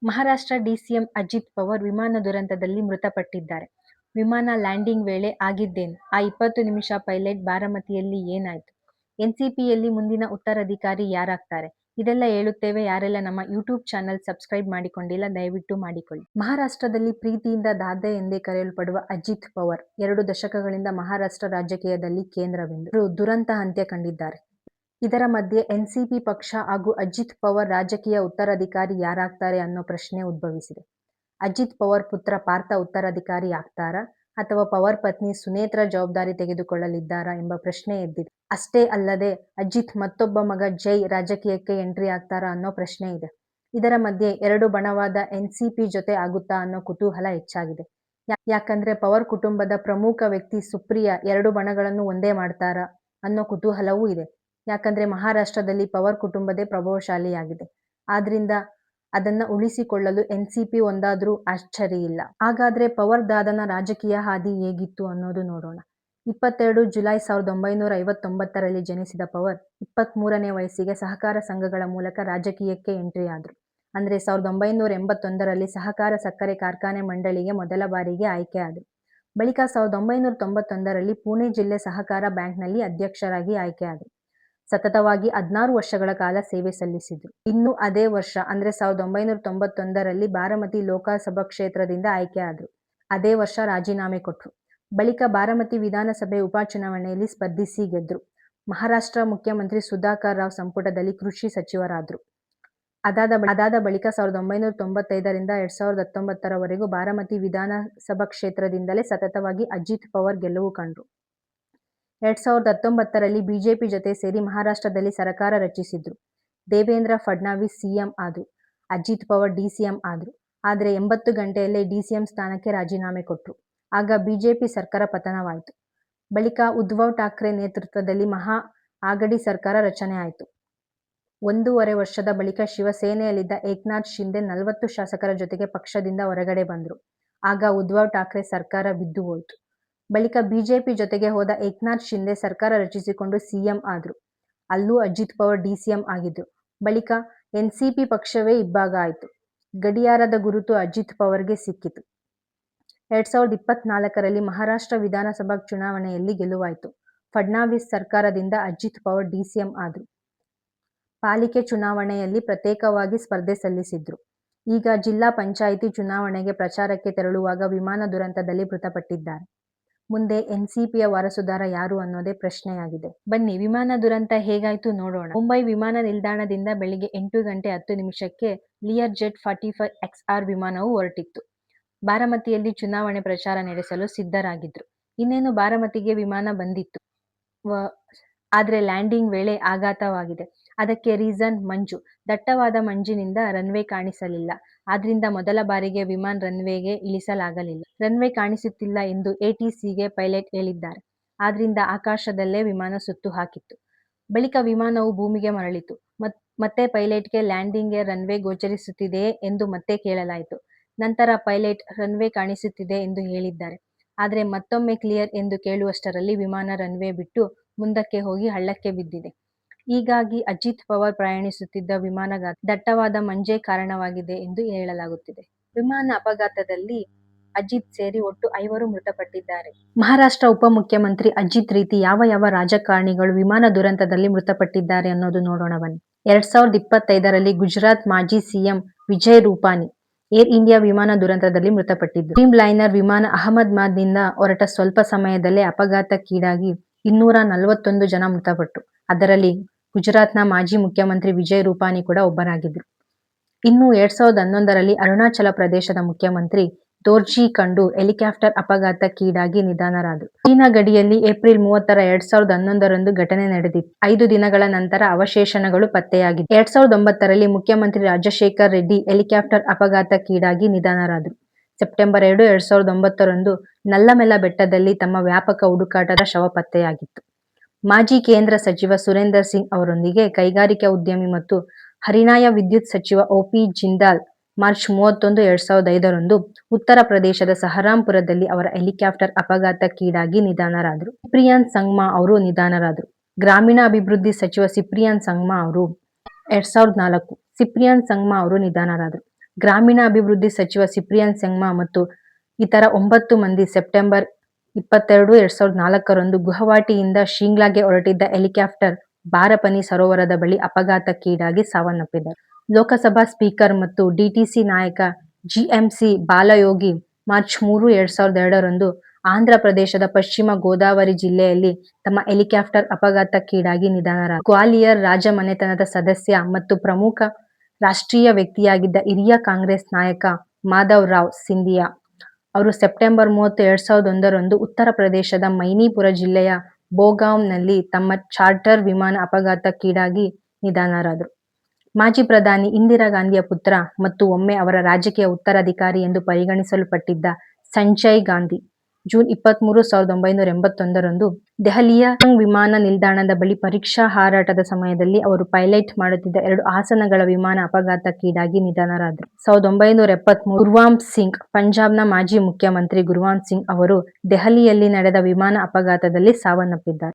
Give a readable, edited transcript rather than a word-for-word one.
Maharashtra DCM Ajit Pawar ವಿಮಾನ ದುರಂತದಲ್ಲಿ ಮೃತಪಟ್ಟಿದ್ದಾರೆ. ವಿಮಾನ ಲ್ಯಾಂಡಿಂಗ್ ವೇಳೆ ಆಗಿದ್ದೇನು? ಆ 20 ನಿಮಿಷ ಪೈಲಟ್ ಬಾರಾಮತಿಯಲ್ಲಿ ಏನಾಯ್ತು? ಎನ್ಸಿಪಿಯಲ್ಲಿ ಮುಂದಿನ ಉತ್ತರಾಧಿಕಾರಿ ಯಾರಾಗ್ತಾರೆ? ಇದೆಲ್ಲ ಹೇಳುತ್ತೇವೆ. ಯಾರೆಲ್ಲ ನಮ್ಮ ಯೂಟ್ಯೂಬ್ ಚಾನಲ್ ಸಬ್ಸ್ಕ್ರೈಬ್ ಮಾಡಿಕೊಂಡಿಲ್ಲ ದಯವಿಟ್ಟು ಮಾಡಿಕೊಳ್ಳಿ. ಮಹಾರಾಷ್ಟ್ರದಲ್ಲಿ ಪ್ರೀತಿಯಿಂದ ದಾದೆ ಎಂದೇ ಕರೆಯಲ್ಪಡುವ ಅಜಿತ್ ಪವಾರ್ 2 ದಶಕಗಳಿಂದ ಮಹಾರಾಷ್ಟ್ರ ರಾಜಕೀಯದಲ್ಲಿ ಕೇಂದ್ರಬಿಂದು. ಇವರು ದುರಂತ ಅಂತ್ಯ ಕಂಡಿದ್ದಾರೆ. ಇದರ ಮಧ್ಯೆ ಎನ್ಸಿಪಿ ಪಕ್ಷ ಹಾಗೂ ಅಜಿತ್ ಪವಾರ್ ರಾಜಕೀಯ ಉತ್ತರಾಧಿಕಾರಿ ಯಾರಾಗ್ತಾರೆ ಅನ್ನೋ ಪ್ರಶ್ನೆ ಉದ್ಭವಿಸಿದೆ. ಅಜಿತ್ ಪವಾರ್ ಪುತ್ರ ಪಾರ್ಥ ಉತ್ತರಾಧಿಕಾರಿ ಆಗ್ತಾರಾ ಅಥವಾ ಪವಾರ್ ಪತ್ನಿ ಸುನೇತ್ರಾ ಜವಾಬ್ದಾರಿ ತೆಗೆದುಕೊಳ್ಳಲಿದ್ದಾರಾ ಎಂಬ ಪ್ರಶ್ನೆ ಎದ್ದಿದೆ. ಅಷ್ಟೇ ಅಲ್ಲದೆ ಅಜಿತ್ ಮತ್ತೊಬ್ಬ ಮಗ ಜೈ ರಾಜಕೀಯಕ್ಕೆ ಎಂಟ್ರಿ ಆಗ್ತಾರಾ ಅನ್ನೋ ಪ್ರಶ್ನೆ ಇದೆ. ಇದರ ಮಧ್ಯೆ 2 ಬಣವಾದ ಎನ್ಸಿಪಿ ಜೊತೆ ಆಗುತ್ತಾ ಅನ್ನೋ ಕುತೂಹಲ ಹೆಚ್ಚಾಗಿದೆ. ಯಾಕಂದ್ರೆ ಪವಾರ್ ಕುಟುಂಬದ ಪ್ರಮುಖ ವ್ಯಕ್ತಿ ಸುಪ್ರಿಯಾ 2 ಬಣಗಳನ್ನು ಒಂದೇ ಮಾಡ್ತಾರಾ ಅನ್ನೋ ಕುತೂಹಲವೂ ಇದೆ. ಯಾಕಂದ್ರೆ ಮಹಾರಾಷ್ಟ್ರದಲ್ಲಿ ಪವಾರ್ ಕುಟುಂಬದೇ ಪ್ರಭಾವಶಾಲಿಯಾಗಿದೆ. ಆದ್ರಿಂದ ಅದನ್ನ ಉಳಿಸಿಕೊಳ್ಳಲು ಎನ್ಸಿಪಿ ಒಂದಾದ್ರೂ ಆಶ್ಚರ್ಯ ಇಲ್ಲ. ಹಾಗಾದ್ರೆ ಪವಾರ್ ದಾದನ ರಾಜಕೀಯ ಹಾದಿ ಹೇಗಿತ್ತು ಅನ್ನೋದು ನೋಡೋಣ. 22 ಜುಲೈ 1959ರಲ್ಲಿ ಜನಿಸಿದ ಪವಾರ್ 23ನೇ ವಯಸ್ಸಿಗೆ ಸಹಕಾರ ಸಂಘಗಳ ಮೂಲಕ ರಾಜಕೀಯಕ್ಕೆ ಎಂಟ್ರಿ ಆದ್ರು. ಅಂದ್ರೆ 1981ರಲ್ಲಿ ಸಹಕಾರ ಸಕ್ಕರೆ ಕಾರ್ಖಾನೆ ಮಂಡಳಿಗೆ ಮೊದಲ ಬಾರಿಗೆ ಆಯ್ಕೆ ಆದ್ರು. ಬಳಿಕ 1991ರಲ್ಲಿ ಪುಣೆ ಜಿಲ್ಲೆ ಸಹಕಾರ ಬ್ಯಾಂಕ್ನಲ್ಲಿ ಅಧ್ಯಕ್ಷರಾಗಿ ಆಯ್ಕೆ ಆದ್ರು. ಸತತವಾಗಿ 16 ವರ್ಷಗಳ ಕಾಲ ಸೇವೆ ಸಲ್ಲಿಸಿದ್ರು. ಇನ್ನು ಅದೇ ವರ್ಷ ಅಂದ್ರೆ 1991ರಲ್ಲಿ ಬಾರಾಮತಿ ಲೋಕಸಭಾ ಕ್ಷೇತ್ರದಿಂದ ಆಯ್ಕೆ ಆದ್ರು. ಅದೇ ವರ್ಷ ರಾಜೀನಾಮೆ ಕೊಟ್ರು. ಬಳಿಕ ಬಾರಾಮತಿ ವಿಧಾನಸಭೆ ಉಪಚುನಾವಣೆಯಲ್ಲಿ ಸ್ಪರ್ಧಿಸಿ ಗೆದ್ರು. ಮಹಾರಾಷ್ಟ್ರ ಮುಖ್ಯಮಂತ್ರಿ ಸುಧಾಕರ್ ರಾವ್ ಸಂಪುಟದಲ್ಲಿ ಕೃಷಿ ಸಚಿವರಾದ್ರು. ಅದಾದ ಬಳಿಕ 1995ರಿಂದ 2019ರವರೆಗೂ ಬಾರಾಮತಿ ವಿಧಾನಸಭಾ ಕ್ಷೇತ್ರದಿಂದಲೇ ಸತತವಾಗಿ ಅಜಿತ್ ಪವಾರ್ ಗೆಲುವು ಕಂಡ್ರು. 2019ರಲ್ಲಿ ಬಿಜೆಪಿ ಜೊತೆ ಸೇರಿ ಮಹಾರಾಷ್ಟ್ರದಲ್ಲಿ ಸರ್ಕಾರ ರಚಿಸಿದ್ರು. ದೇವೇಂದ್ರ ಫಡ್ನವೀಸ್ ಸಿಎಂ ಆದ್ರು. ಅಜಿತ್ ಪವಾರ್ ಡಿಸಿಎಂ ಆದ್ರು. ಆದ್ರೆ 80 ಗಂಟೆಯಲ್ಲೇ ಡಿಸಿಎಂ ಸ್ಥಾನಕ್ಕೆ ರಾಜೀನಾಮೆ ಕೊಟ್ರು. ಆಗ ಬಿಜೆಪಿ ಸರ್ಕಾರ ಪತನವಾಯಿತು. ಬಳಿಕ ಉದ್ಧವ್ ಠಾಕ್ರೆ ನೇತೃತ್ವದಲ್ಲಿ ಮಹಾ ಆಗಡಿ ಸರ್ಕಾರ ರಚನೆ ಆಯಿತು. 1.5 ವರ್ಷದ ಬಳಿಕ ಶಿವಸೇನೆಯಲ್ಲಿದ್ದ ಏಕನಾಥ್ ಶಿಂದೆ 40 ಶಾಸಕರ ಜೊತೆಗೆ ಪಕ್ಷದಿಂದ ಹೊರಗಡೆ ಬಂದ್ರು. ಆಗ ಉದ್ಧವ್ ಠಾಕ್ರೆ ಸರ್ಕಾರ ಬಿದ್ದು ಹೋಯಿತು. ಬಳಿಕ ಬಿಜೆಪಿ ಜೊತೆಗೆ ಹೋದ ಏಕನಾಥ್ ಶಿಂದೆ ಸರ್ಕಾರ ರಚಿಸಿಕೊಂಡು ಸಿಎಂ ಆದ್ರು. ಅಲ್ಲೂ ಅಜಿತ್ ಪವಾರ್ ಡಿಸಿಎಂ ಆಗಿದ್ರು. ಬಳಿಕ ಎನ್ಸಿಪಿ ಪಕ್ಷವೇ ಇಬ್ಭಾಗ ಆಯಿತು. ಗಡಿಯಾರದ ಗುರುತು ಅಜಿತ್ ಪವಾರ್ಗೆ ಸಿಕ್ಕಿತು. 2024ರಲ್ಲಿ ಮಹಾರಾಷ್ಟ್ರ ವಿಧಾನಸಭಾ ಚುನಾವಣೆಯಲ್ಲಿ ಗೆಲುವಾಯಿತು. ಫಡ್ನವೀಸ್ ಸರ್ಕಾರದಿಂದ ಅಜಿತ್ ಪವಾರ್ ಡಿಸಿಎಂ ಆದ್ರು. ಪಾಲಿಕೆ ಚುನಾವಣೆಯಲ್ಲಿ ಪ್ರತ್ಯೇಕವಾಗಿ ಸ್ಪರ್ಧೆ ಸಲ್ಲಿಸಿದ್ರು. ಈಗ ಜಿಲ್ಲಾ ಪಂಚಾಯಿತಿ ಚುನಾವಣೆಗೆ ಪ್ರಚಾರಕ್ಕೆ ತೆರಳುವಾಗ ವಿಮಾನ ದುರಂತದಲ್ಲಿ ಮೃತಪಟ್ಟಿದ್ದಾರೆ. ಮುಂದೆ ಎನ್ಸಿಪಿಯ ವಾರಸುದಾರ ಯಾರು ಅನ್ನೋದೇ ಪ್ರಶ್ನೆಯಾಗಿದೆ. ಬನ್ನಿ ವಿಮಾನ ದುರಂತ ಹೇಗಾಯ್ತು ನೋಡೋಣ. ಮುಂಬೈ ವಿಮಾನ ನಿಲ್ದಾಣದಿಂದ ಬೆಳಿಗ್ಗೆ 8 ಗಂಟೆ 10 ನಿಮಿಷಕ್ಕೆ ಲಿಯರ್ ಜೆಟ್ 45XR ವಿಮಾನವು ಹೊರಟಿತ್ತು. ಬಾರಾಮತಿಯಲ್ಲಿ ಚುನಾವಣೆ ಪ್ರಚಾರ ನಡೆಸಲು ಸಿದ್ಧರಾಗಿದ್ರು. ಇನ್ನೇನು ಬಾರಾಮತಿಗೆ ವಿಮಾನ ಬಂದಿತ್ತು. ಆದ್ರೆ ಲ್ಯಾಂಡಿಂಗ್ ವೇಳೆ ಆಘಾತವಾಗಿದೆ. ಅದಕ್ಕೆ ರೀಸನ್ ಮಂಜು. ದಟ್ಟವಾದ ಮಂಜಿನಿಂದ ರನ್ವೇ ಕಾಣಿಸಲಿಲ್ಲ. ಆದ್ರಿಂದ ಮೊದಲ ಬಾರಿಗೆ ವಿಮಾನ ರನ್ವೇಗೆ ಇಳಿಸಲಾಗಲಿಲ್ಲ. ರನ್ವೇ ಕಾಣಿಸುತ್ತಿಲ್ಲ ಎಂದು ಎಟಿಸಿಗೆ ಪೈಲಟ್ ಹೇಳಿದ್ದಾರೆ. ಆದ್ರಿಂದ ಆಕಾಶದಲ್ಲೇ ವಿಮಾನ ಸುತ್ತು ಹಾಕಿತ್ತು. ಬಳಿಕ ವಿಮಾನವು ಭೂಮಿಗೆ ಮರಳಿತು. ಮತ್ತೆ ಪೈಲಟ್ಗೆ ಲ್ಯಾಂಡಿಂಗ್ಗೆ ರನ್ವೇ ಗೋಚರಿಸುತ್ತಿದೆಯೇ ಎಂದು ಮತ್ತೆ ಕೇಳಲಾಯಿತು. ನಂತರ ಪೈಲಟ್ ರನ್ವೇ ಕಾಣಿಸುತ್ತಿದೆ ಎಂದು ಹೇಳಿದ್ದಾರೆ. ಆದ್ರೆ ಮತ್ತೊಮ್ಮೆ ಕ್ಲಿಯರ್ ಎಂದು ಕೇಳುವಷ್ಟರಲ್ಲಿ ವಿಮಾನ ರನ್ವೇ ಬಿಟ್ಟು ಮುಂದಕ್ಕೆ ಹೋಗಿ ಹಳ್ಳಕ್ಕೆ ಬಿದ್ದಿದೆ. ಹೀಗಾಗಿ ಅಜಿತ್ ಪವಾರ್ ಪ್ರಯಾಣಿಸುತ್ತಿದ್ದ ವಿಮಾನಕ್ಕೆ ದಟ್ಟವಾದ ಮಂಜೇ ಕಾರಣವಾಗಿದೆ ಎಂದು ಹೇಳಲಾಗುತ್ತಿದೆ. ವಿಮಾನ ಅಪಘಾತದಲ್ಲಿ ಅಜಿತ್ ಸೇರಿ ಒಟ್ಟು 5 ಮೃತಪಟ್ಟಿದ್ದಾರೆ. ಮಹಾರಾಷ್ಟ್ರ ಉಪಮುಖ್ಯಮಂತ್ರಿ ಅಜಿತ್ ರೀತಿ ಯಾವ ರಾಜಕಾರಣಿಗಳು ವಿಮಾನ ದುರಂತದಲ್ಲಿ ಮೃತಪಟ್ಟಿದ್ದಾರೆ ಅನ್ನೋದು ನೋಡೋಣ ಬನ್ನಿ. 2025ರಲ್ಲಿ ಗುಜರಾತ್ ಮಾಜಿ CM Vijay Rupani air India ವಿಮಾನ ದುರಂತದಲ್ಲಿ ಮೃತಪಟ್ಟಿದ್ದು. ಡ್ರೀಮ್ ಲೈನರ್ ವಿಮಾನ ಅಹಮದಾಬಾದ್ನಿಂದ ಹೊರಟ ಸ್ವಲ್ಪ ಸಮಯದಲ್ಲೇ ಅಪಘಾತಕ್ಕೀಡಾಗಿ 241 ಜನ ಮೃತಪಟ್ಟರು. ಅದರಲ್ಲಿ ಗುಜರಾತ್ನ ಮಾಜಿ ಮುಖ್ಯಮಂತ್ರಿ ವಿಜಯ್ ರೂಪಾನಿ ಕೂಡ ಒಬ್ಬರಾಗಿದ್ರು. ಇನ್ನು 2011ರಲ್ಲಿ ಅರುಣಾಚಲ ಪ್ರದೇಶದ ಮುಖ್ಯಮಂತ್ರಿ ದೋರ್ಜಿ ಖಂಡು ಹೆಲಿಕಾಪ್ಟರ್ ಅಪಘಾತಕ್ಕೀಡಾಗಿ ನಿಧನರಾದರು. ಚೀನಾ ಗಡಿಯಲ್ಲಿ ಏಪ್ರಿಲ್ 30, 2011ರಂದು ಘಟನೆ ನಡೆದಿತ್ತು. 5 ದಿನಗಳ ನಂತರ ಅವಶೇಷಗಳು ಪತ್ತೆಯಾಗಿದ್ದವು. 2009ರಲ್ಲಿ ಮುಖ್ಯಮಂತ್ರಿ ರಾಜಶೇಖರ್ ರೆಡ್ಡಿ ಹೆಲಿಕಾಪ್ಟರ್ ಅಪಘಾತಕ್ಕೀಡಾಗಿ ನಿಧನರಾದರು. ಸೆಪ್ಟೆಂಬರ್ 2, 2009ರಂದು ನಲ್ಲಮೆಲ ಬೆಟ್ಟದಲ್ಲಿ ತಮ್ಮ ವ್ಯಾಪಕ ಹುಡುಕಾಟದ ಶವ ಪತ್ತೆಯಾಗಿತ್ತು. ಮಾಜಿ ಕೇಂದ್ರ ಸಚಿವ ಸುರೇಂದರ್ ಸಿಂಗ್ ಅವರೊಂದಿಗೆ ಕೈಗಾರಿಕಾ ಉದ್ಯಮಿ ಮತ್ತು ಹರಿಯಾಣ ವಿದ್ಯುತ್ ಸಚಿವ ಒ.ಪಿ. ಜಿಂದಾಲ್ ಮಾರ್ಚ್ 31, 2005ರಂದು ಉತ್ತರ ಪ್ರದೇಶದ ಸಹರಾಂಪುರದಲ್ಲಿ ಅವರ ಹೆಲಿಕಾಪ್ಟರ್ ಅಪಘಾತಕ್ಕೀಡಾಗಿ ನಿಧನರಾದರು. ಸಿಪ್ರಿಯಾನ್ ಸಂಗ್ಮಾ ಅವರು ನಿಧನರಾದರು. ಗ್ರಾಮೀಣಾಭಿವೃದ್ಧಿ ಸಚಿವ ಸಿಪ್ರಿಯಾನ್ ಸಂಗ್ಮಾ ಅವರು 2004 ಸಿಪ್ರಿಯಾನ್ ಸಂಗ್ಮಾ ಅವರು ನಿಧನರಾದರು. ಗ್ರಾಮೀಣಾಭಿವೃದ್ಧಿ ಸಚಿವ ಸಿಪ್ರಿಯನ್ ಸೆಂಗ್ಮಾ ಮತ್ತು ಇತರ 9 ಮಂದಿ ಸೆಪ್ಟೆಂಬರ್ 22, 2004ರಂದು ಗುವಾಹಟಿಯಿಂದ ಶಿಮ್ಲಾಗೆ ಹೊರಟಿದ್ದ ಹೆಲಿಕಾಪ್ಟರ್ ಬಾರಪನಿ ಸರೋವರದ ಬಳಿ ಅಪಘಾತಕ್ಕೀಡಾಗಿ ಸಾವನ್ನಪ್ಪಿದರು. ಲೋಕಸಭಾ ಸ್ಪೀಕರ್ ಮತ್ತು ಡಿಟಿಸಿ ನಾಯಕ ಜಿಎಂಸಿ ಬಾಲಯೋಗಿ ಮಾರ್ಚ್ 3, 2002ರಂದು ಆಂಧ್ರ ಪ್ರದೇಶದ ಪಶ್ಚಿಮ ಗೋದಾವರಿ ಜಿಲ್ಲೆಯಲ್ಲಿ ತಮ್ಮ ಹೆಲಿಕಾಪ್ಟರ್ ಅಪಘಾತಕ್ಕೀಡಾಗಿ ನಿಧನರಾದರು. ಗ್ವಾಲಿಯರ್ ರಾಜಮನೆತನದ ಸದಸ್ಯ ಮತ್ತು ಪ್ರಮುಖ ರಾಷ್ಟ್ರೀಯ ವ್ಯಕ್ತಿಯಾಗಿದ್ದ ಹಿರಿಯ ಕಾಂಗ್ರೆಸ್ ನಾಯಕ ಮಾಧವ್ ರಾವ್ ಸಿಂಧಿಯಾ ಅವರು ಸೆಪ್ಟೆಂಬರ್ 30, 2001ರಂದು ಉತ್ತರ ಪ್ರದೇಶದ ಮೈನಿಪುರ ಜಿಲ್ಲೆಯ ಬೋಗಾಂವ್ನಲ್ಲಿ ತಮ್ಮ ಚಾರ್ಟರ್ ವಿಮಾನ ಅಪಘಾತಕ್ಕೀಡಾಗಿ ನಿಧನರಾದರು. ಮಾಜಿ ಪ್ರಧಾನಿ ಇಂದಿರಾ ಗಾಂಧಿಯ ಪುತ್ರ ಮತ್ತು ಒಮ್ಮೆ ಅವರ ರಾಜಕೀಯ ಉತ್ತರಾಧಿಕಾರಿ ಎಂದು ಪರಿಗಣಿಸಲ್ಪಟ್ಟಿದ್ದ ಸಂಜಯ್ ಗಾಂಧಿ ಜೂನ್ 23, 1981ರಂದು ದೆಹಲಿಯ ವಿಮಾನ ನಿಲ್ದಾಣದ ಬಳಿ ಪರೀಕ್ಷಾ ಹಾರಾಟದ ಸಮಯದಲ್ಲಿ ಅವರು ಪೈಲಟ್ ಮಾಡುತ್ತಿದ್ದ 2 ಆಸನಗಳ ವಿಮಾನ ಅಪಘಾತಕ್ಕೀಡಾಗಿ ನಿಧನರಾದರು. 1973 ಗುರ್ವಾಂತ್ ಸಿಂಗ್ ಪಂಜಾಬ್ನ ಮಾಜಿ ಮುಖ್ಯಮಂತ್ರಿ ಗುರ್ವಾಂತ್ ಸಿಂಗ್ ಅವರು ದೆಹಲಿಯಲ್ಲಿ ನಡೆದ ವಿಮಾನ ಅಪಘಾತದಲ್ಲಿ ಸಾವನ್ನಪ್ಪಿದ್ದಾರೆ.